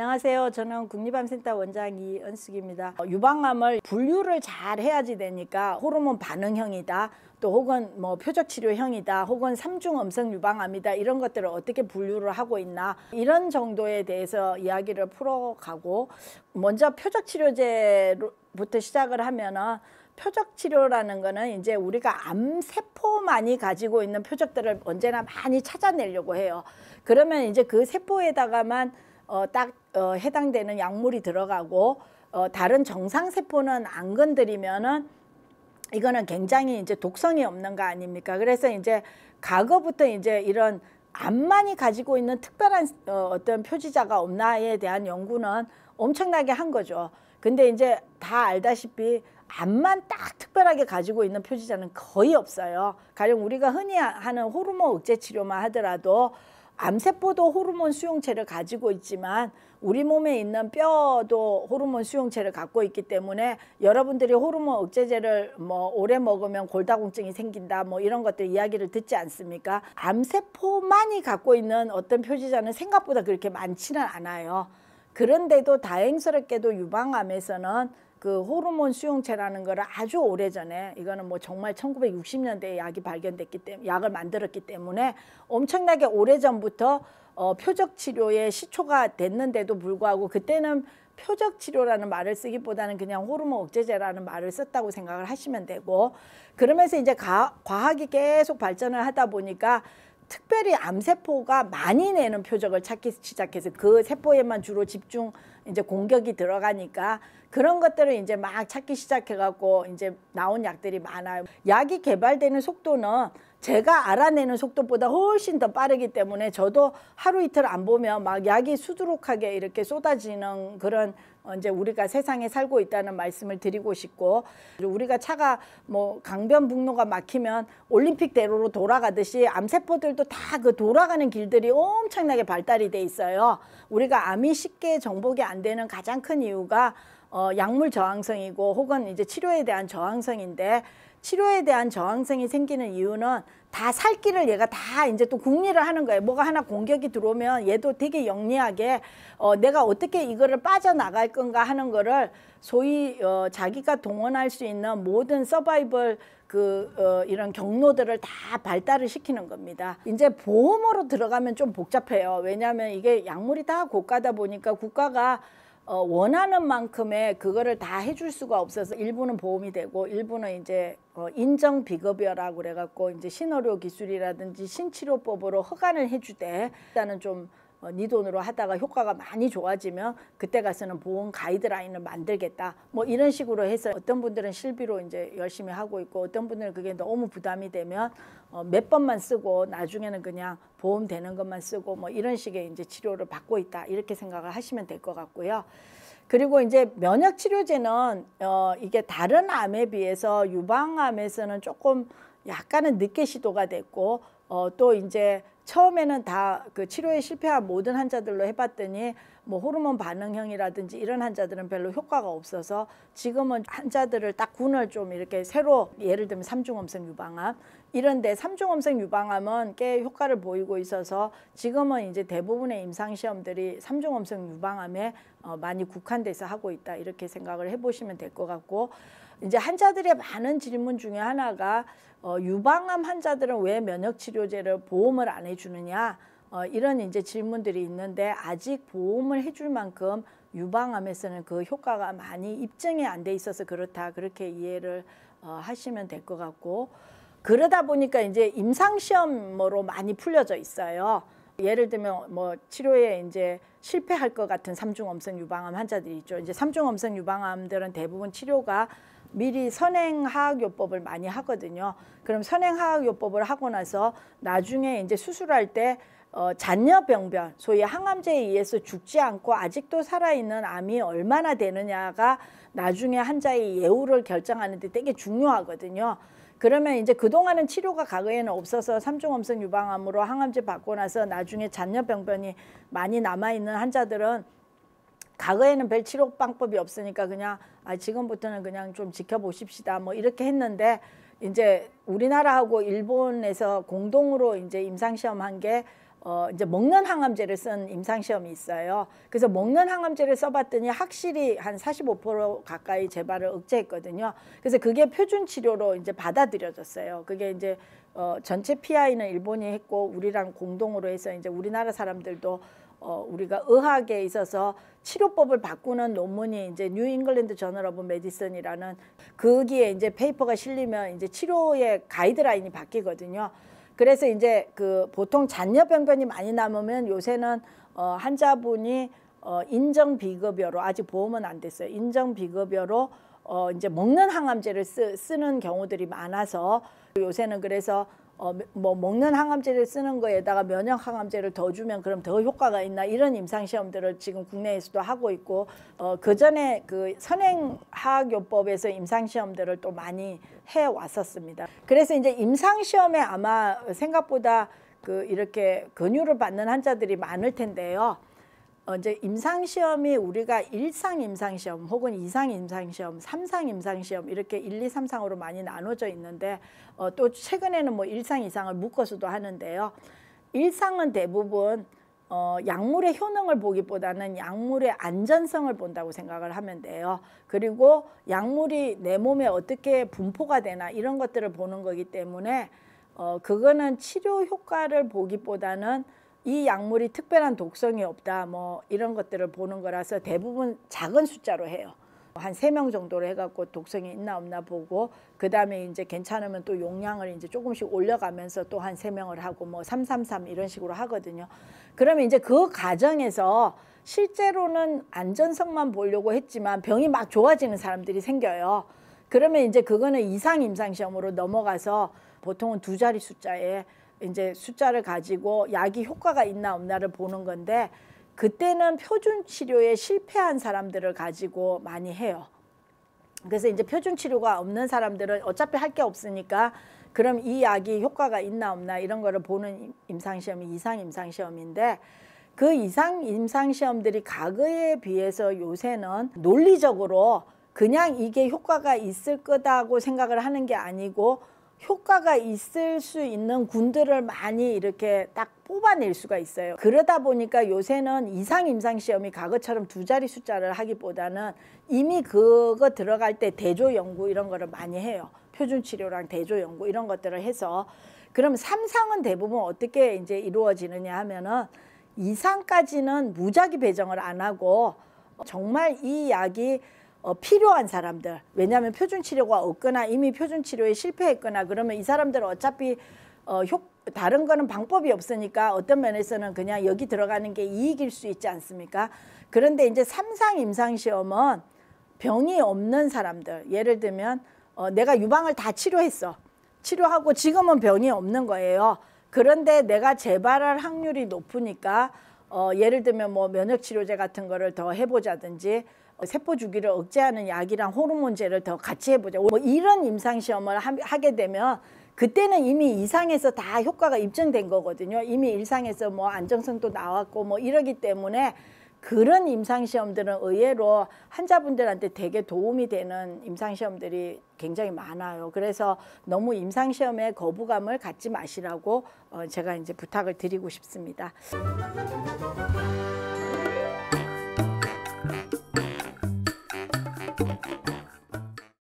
안녕하세요. 저는 국립암센터 원장 이은숙입니다. 유방암을 분류를 잘 해야지 되니까 호르몬 반응형이다, 또 혹은 뭐 표적치료형이다, 혹은 3중 음성 유방암이다, 이런 것들을 어떻게 분류를 하고 있나, 이런 정도에 대해서 이야기를 풀어가고, 먼저 표적치료제부터 시작을 하면은, 표적치료라는 거는 이제 우리가 암세포만이 가지고 있는 표적들을 언제나 많이 찾아내려고 해요. 그러면 이제 그 세포에다가만 해당되는 약물이 들어가고, 다른 정상세포는 안 건드리면은 이거는 굉장히 이제 독성이 없는 거 아닙니까? 그래서 이제 과거부터 이제 이런 암만이 가지고 있는 특별한 어떤 표지자가 없나에 대한 연구는 엄청나게 한 거죠. 근데 이제 다 알다시피 암만 딱 특별하게 가지고 있는 표지자는 거의 없어요. 가령 우리가 흔히 하는 호르몬 억제 치료만 하더라도 암세포도 호르몬 수용체를 가지고 있지만 우리 몸에 있는 뼈도 호르몬 수용체를 갖고 있기 때문에, 여러분들이 호르몬 억제제를 뭐 오래 먹으면 골다공증이 생긴다, 뭐 이런 것들 이야기를 듣지 않습니까? 암세포만이 갖고 있는 어떤 표지자는 생각보다 그렇게 많지는 않아요. 그런데도 다행스럽게도 유방암에서는 그 호르몬 수용체라는 거를 아주 오래전에, 이거는 뭐 정말 1960년대에 약이 발견됐기 때문에, 약을 만들었기 때문에 엄청나게 오래전부터 표적 치료의 시초가 됐는데도 불구하고 그때는 표적 치료라는 말을 쓰기보다는 그냥 호르몬 억제제라는 말을 썼다고 생각을 하시면 되고, 그러면서 이제 과학이 계속 발전을 하다 보니까 특별히 암세포가 많이 내는 표적을 찾기 시작해서 그 세포에만 주로 집중 이제 공격이 들어가니까 그런 것들을 이제 막 찾기 시작해갖고 이제 나온 약들이 많아요. 약이 개발되는 속도는 제가 알아내는 속도보다 훨씬 더 빠르기 때문에 저도 하루 이틀 안 보면 막 약이 수두룩하게 이렇게 쏟아지는 그런 이제 우리가 세상에 살고 있다는 말씀을 드리고 싶고, 우리가 차가 뭐 강변북로가 막히면 올림픽 대로로 돌아가듯이 암세포들도 다 그 돌아가는 길들이 엄청나게 발달이 돼 있어요. 우리가 암이 쉽게 정복이 안 되는 가장 큰 이유가 약물 저항성이고 혹은 이제 치료에 대한 저항성인데, 치료에 대한 저항성이 생기는 이유는 다 살 길을 얘가 다 이제 또 궁리를 하는 거예요. 뭐가 하나 공격이 들어오면 얘도 되게 영리하게 내가 어떻게 이거를 빠져나갈 건가 하는 거를 소위 자기가 동원할 수 있는 모든 서바이벌 이런 경로들을 다 발달을 시키는 겁니다. 이제 보험으로 들어가면 좀 복잡해요. 왜냐하면 이게 약물이 다 고가다 보니까 국가가 원하는 만큼의 그거를 다 해줄 수가 없어서 일부는 보험이 되고 일부는 이제 인정 비급여라고 그래갖고 이제 신의료 기술이라든지 신치료법으로 허가를 해주되, 일단은 좀 네 돈으로 하다가 효과가 많이 좋아지면 그때 가서는 보험 가이드라인을 만들겠다, 뭐 이런 식으로 해서 어떤 분들은 실비로 이제 열심히 하고 있고, 어떤 분들은 그게 너무 부담이 되면 몇 번만 쓰고 나중에는 그냥 보험 되는 것만 쓰고 뭐 이런 식의 이제 치료를 받고 있다, 이렇게 생각을 하시면 될 것 같고요. 그리고 이제 면역 치료제는 이게 다른 암에 비해서 유방암에서는 조금 약간은 늦게 시도가 됐고, 또 이제 처음에는 다 그 치료에 실패한 모든 환자들로 해봤더니 뭐 호르몬 반응형이라든지 이런 환자들은 별로 효과가 없어서 지금은 환자들을 딱 군을 좀 이렇게 새로, 예를 들면 3중 음성 유방암 이런데 3중 음성 유방암은 꽤 효과를 보이고 있어서 지금은 이제 대부분의 임상시험들이 3중 음성 유방암에 많이 국한돼서 하고 있다, 이렇게 생각을 해보시면 될 것 같고, 이제 환자들의 많은 질문 중에 하나가 유방암 환자들은 왜 면역치료제를 보험을 안 해주느냐, 이런 이제 질문들이 있는데, 아직 보험을 해줄 만큼 유방암에서는 그 효과가 많이 입증이 안 돼 있어서 그렇다, 그렇게 이해를 하시면 될 것 같고, 그러다 보니까 이제 임상시험으로 많이 풀려져 있어요. 예를 들면 뭐 치료에 이제 실패할 것 같은 3중 음성 유방암 환자들이 있죠. 이제 3중 음성 유방암들은 대부분 치료가 미리 선행화학요법을 많이 하거든요. 그럼 선행화학요법을 하고 나서 나중에 이제 수술할 때 잔여병변, 소위 항암제에 의해서 죽지 않고 아직도 살아있는 암이 얼마나 되느냐가 나중에 환자의 예후를 결정하는 데 되게 중요하거든요. 그러면 이제 그동안은 치료가 과거에는 없어서 3중 음성 유방암으로 항암제 받고 나서 나중에 잔여병변이 많이 남아있는 환자들은 과거에는 별 치료 방법이 없으니까 그냥 지금부터는 그냥 좀 지켜보십시다 뭐 이렇게 했는데, 이제 우리나라하고 일본에서 공동으로 이제 임상시험 한 게 이제 먹는 항암제를 쓴 임상시험이 있어요. 그래서 먹는 항암제를 써봤더니 확실히 한 45% 가까이 재발을 억제했거든요. 그래서 그게 표준 치료로 이제 받아들여졌어요. 그게 이제 전체 PI는 일본이 했고 우리랑 공동으로 해서 이제 우리나라 사람들도 우리가 의학에 있어서 치료법을 바꾸는 논문이 이제 뉴 잉글랜드 저널 오브 메디슨이라는 거기에 이제 페이퍼가 실리면 이제 치료의 가이드라인이 바뀌거든요. 그래서 이제 그 보통 잔여병변이 많이 남으면 요새는 환자분이 인정 비급여로, 아직 보험은 안 됐어요. 인정 비급여로 이제 먹는 항암제를 쓰는 경우들이 많아서 요새는 그래서 뭐 먹는 항암제를 쓰는 거에다가 면역 항암제를 더 주면 그럼 더 효과가 있나, 이런 임상 시험들을 지금 국내에서도 하고 있고 그 전에 그 선행화학요법에서 임상 시험들을 또 많이 해 왔었습니다. 그래서 이제 임상 시험에 아마 생각보다 그 이렇게 권유를 받는 환자들이 많을 텐데요. 이제 임상시험이 우리가 1상 임상시험 혹은 2상 임상시험, 3상 임상시험 이렇게 1, 2, 3상으로 많이 나눠져 있는데 또 최근에는 뭐 1상, 2상을 묶어서도 하는데요. 1상은 대부분 약물의 효능을 보기보다는 약물의 안전성을 본다고 생각을 하면 돼요. 그리고 약물이 내 몸에 어떻게 분포가 되나 이런 것들을 보는 거기 때문에 그거는 치료 효과를 보기보다는 이 약물이 특별한 독성이 없다 뭐 이런 것들을 보는 거라서 대부분 작은 숫자로 해요. 한 3명 정도로 해갖고 독성이 있나 없나 보고 그 다음에 이제 괜찮으면 또 용량을 이제 조금씩 올려가면서 또 한 3명을 하고 뭐 333 이런 식으로 하거든요. 그러면 이제 그 과정에서 실제로는 안전성만 보려고 했지만 병이 막 좋아지는 사람들이 생겨요. 그러면 이제 그거는 이상 임상시험으로 넘어가서 보통은 2자리 숫자에 이제 숫자를 가지고 약이 효과가 있나 없나를 보는 건데, 그때는 표준 치료에 실패한 사람들을 가지고 많이 해요. 그래서 이제 표준 치료가 없는 사람들은 어차피 할 게 없으니까 그럼 이 약이 효과가 있나 없나 이런 거를 보는 임상시험이 이상 임상시험인데, 그 이상 임상시험들이 과거에 비해서 요새는 논리적으로 그냥 이게 효과가 있을 거다고 생각을 하는 게 아니고 효과가 있을 수 있는 군들을 많이 이렇게 딱 뽑아낼 수가 있어요. 그러다 보니까 요새는 이상 임상시험이 과거처럼 2자리 숫자를 하기보다는 이미 그거 들어갈 때 대조 연구 이런 거를 많이 해요. 표준 치료랑 대조 연구 이런 것들을 해서. 그럼 3상은 대부분 어떻게 이제 이루어지느냐 하면은 2상까지는 무작위 배정을 안 하고 정말 이 약이 필요한 사람들, 왜냐하면 표준 치료가 없거나 이미 표준 치료에 실패했거나 그러면 이 사람들은 어차피 다른 거는 방법이 없으니까 어떤 면에서는 그냥 여기 들어가는 게 이익일 수 있지 않습니까? 그런데 이제 3상 임상시험은 병이 없는 사람들, 예를 들면 내가 유방을 다 치료했어. 치료하고 지금은 병이 없는 거예요. 그런데 내가 재발할 확률이 높으니까 예를 들면 뭐 면역치료제 같은 거를 더 해보자든지 세포 주기를 억제하는 약이랑 호르몬제를 더 같이 해보자. 뭐 이런 임상시험을 하게 되면 그때는 이미 2상에서 다 효과가 입증된 거거든요. 이미 1상에서 뭐 안정성도 나왔고 뭐 이러기 때문에 그런 임상시험들은 의외로 환자분들한테 되게 도움이 되는 임상시험들이 굉장히 많아요. 그래서 너무 임상시험에 거부감을 갖지 마시라고 제가 이제 부탁을 드리고 싶습니다.